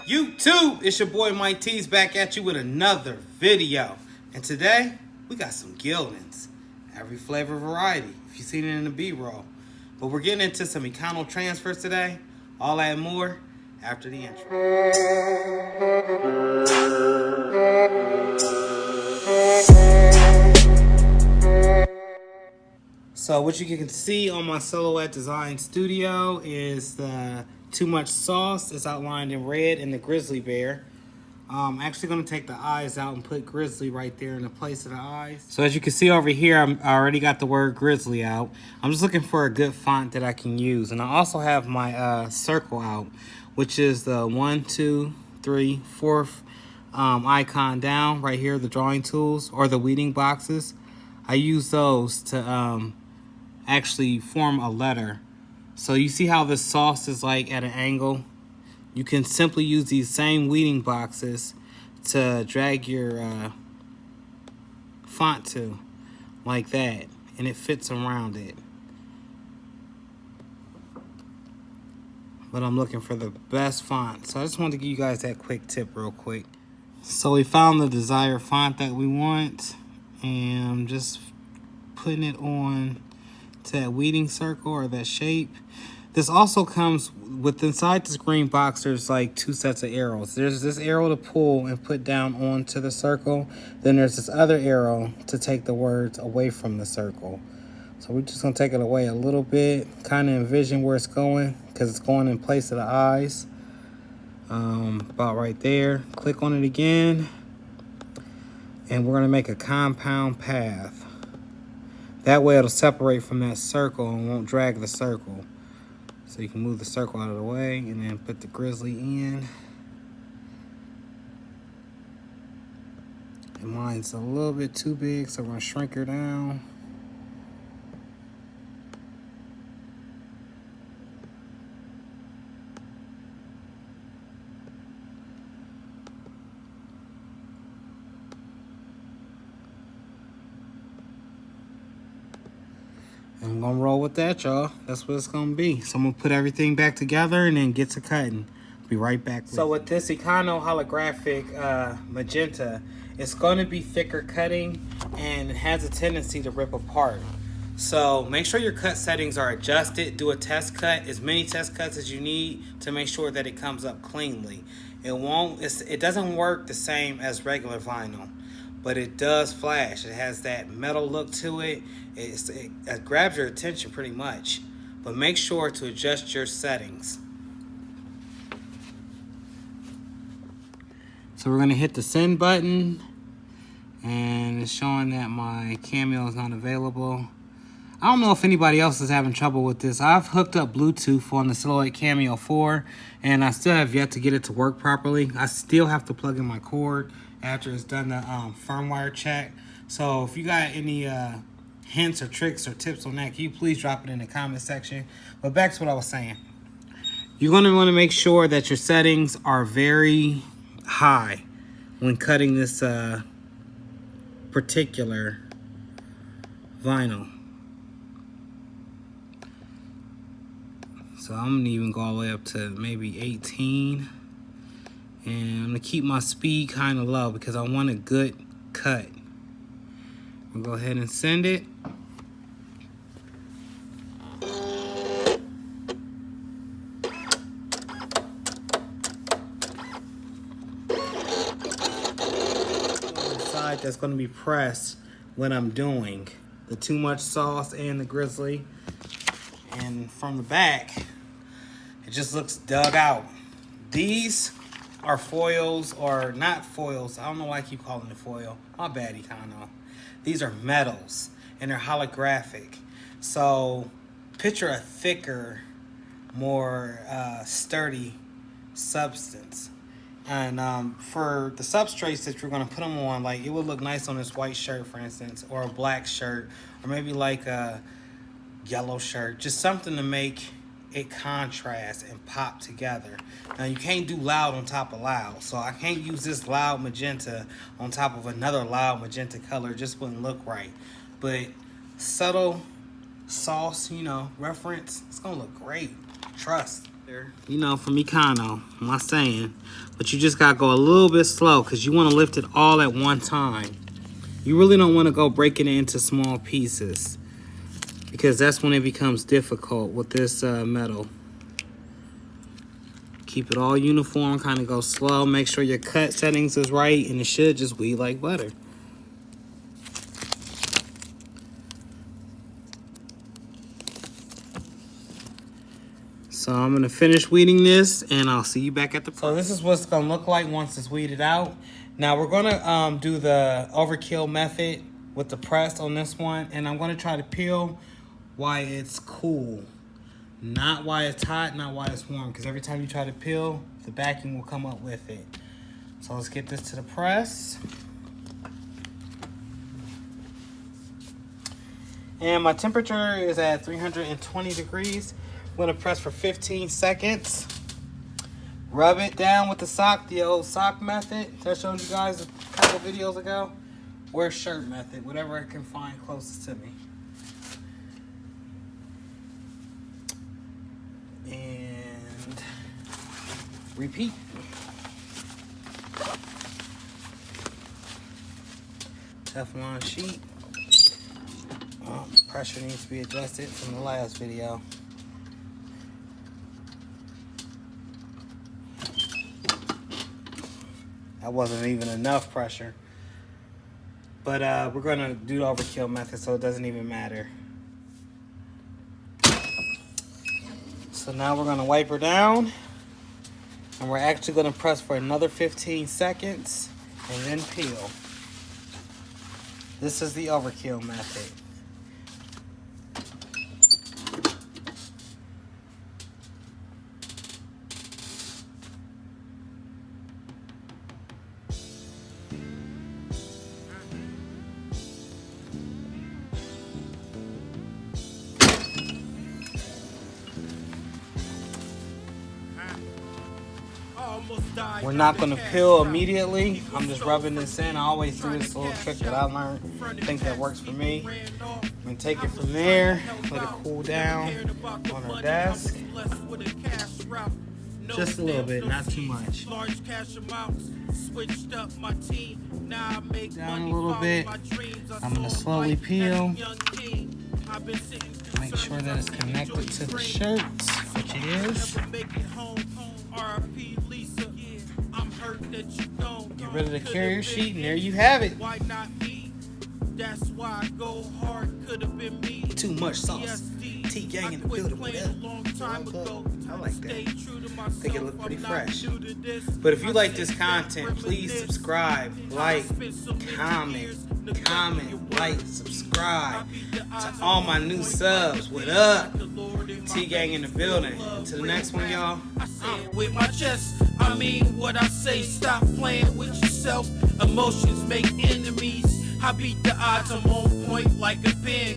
YouTube, it's your boy Mike T's back at you with another video. And today, we got some Gildings. Every flavor variety, if you've seen it in the B-roll. But we're getting into some econo transfers today. All that and more after the intro. So what you can see on my Silhouette Design Studio is the Too Much Sauce. It's outlined in red in the Grizzly Bear. I'm actually going to take the eyes out and put Grizzly right there in the place of the eyes. So as you can see over here, I already got the word Grizzly out. I'm just looking for a good font that I can use. And I also have my circle out, which is the 1, 2, 3, 4th icon down right here, the drawing tools or the weeding boxes. I use those to actually form a letter. So you see how this sauce is like at an angle? You can simply use these same weeding boxes to drag your font to, like that, and it fits around it. But I'm looking for the best font, so I just wanted to give you guys that quick tip real quick. So we found the desired font that we want, and I'm just putting it on to that weeding circle or that shape. This also comes with inside this green box. There's like 2 sets of arrows. There's this arrow to pull and put down onto the circle. Then there's this other arrow to take the words away from the circle. So we're just gonna take it away a little bit, kind of envision where it's going, because it's going in place of the eyes. About right there. Click on it again, and we're gonna make a compound path. That way it'll separate from that circle and won't drag the circle. So you can move the circle out of the way and then put the Grizzly in. And mine's a little bit too big, so we're gonna shrink her down. I'm gonna roll with that, y'all. That's what it's gonna be. So I'm gonna put everything back together and then get to cutting. Be right back. So with this Econo holographic magenta, it's gonna be thicker cutting and it has a tendency to rip apart. So make sure your cut settings are adjusted. Do a test cut, as many test cuts as you need to make sure that it comes up cleanly. It doesn't work the same as regular vinyl, but it does flash. It has that metal look to it. It grabs your attention pretty much. But make sure to adjust your settings. So we're going to hit the send button. And it's showing that my Cameo is not available. I don't know if anybody else is having trouble with this. I've hooked up Bluetooth on the Silhouette Cameo 4. And I still have yet to get it to work properly. I still have to plug in my cord after it's done the firmware check. So if you got any hints or tricks or tips on that, can you please drop it in the comment section. But back to what I was saying. You're going to want to make sure that your settings are very high when cutting this particular vinyl. So I'm going to even go all the way up to maybe 18. And I'm going to keep my speed kind of low because I want a good cut. We'll go ahead and send it. Side that's going to be pressed when I'm doing the Too Much Sauce and the Grizzly. And from the back, it just looks dug out. These are foils, or not foils. I don't know why I keep calling it foil. My bad, Econo. These are metals, and they're holographic. So picture a thicker, more sturdy substance. And for the substrates that you're going to put them on, like it would look nice on this white shirt, for instance, or a black shirt, or maybe like a yellow shirt. Just something to make it contrast and pop together. Now you can't do loud on top of loud, so I can't use this loud magenta on top of another loud magenta color. It just wouldn't look right. But subtle sauce, you know, reference, it's gonna look great. Trust. You know, from Econo, I'm not saying, but you just gotta go a little bit slow because you want to lift it all at one time. You really don't want to go breaking it into small pieces, because that's when it becomes difficult with this metal. Keep it all uniform, kind of go slow. Make sure your cut settings is right, and it should just weed like butter. So I'm gonna finish weeding this, and I'll see you back at the press. So this is what it's gonna look like once it's weeded out. Now we're gonna do the overkill method with the press on this one, and I'm gonna try to peel while it's cool, not while it's hot, not while it's warm, because every time you try to peel, the backing will come up with it. So let's get this to the press. And my temperature is at 320 degrees. I'm gonna press for 15 seconds. Rub it down with the sock, the old sock method that I showed you guys a couple videos ago. Or shirt method, whatever I can find closest to me. And repeat. Teflon sheet. Pressure needs to be adjusted from the last video. That wasn't even enough pressure. But we're gonna do the overkill method, so it doesn't even matter. So now we're gonna wipe her down, and we're actually gonna press for another 15 seconds and then peel. This is the overkill method. We're not going to peel immediately. I'm just rubbing this in. I always do this little trick that I learned. I think that works for me. I'm going to take it from there, let it cool down on our desk. Just a little bit, not too much. Down a little bit. I'm going to slowly peel. Make sure that it's connected to the shirt, which it is. Get rid of the carrier sheet, and there you have it. Too much sauce. T-gang in the building. I like that. I think it looked pretty fresh. But if you like this content, please subscribe, like, comment, like, subscribe to all my new subs. What up? T-gang in the building. Until the next one, y'all. With my chest, I mean what I say. Stop playing with yourself. Emotions make enemies. I beat the odds. I'm on point like a pin.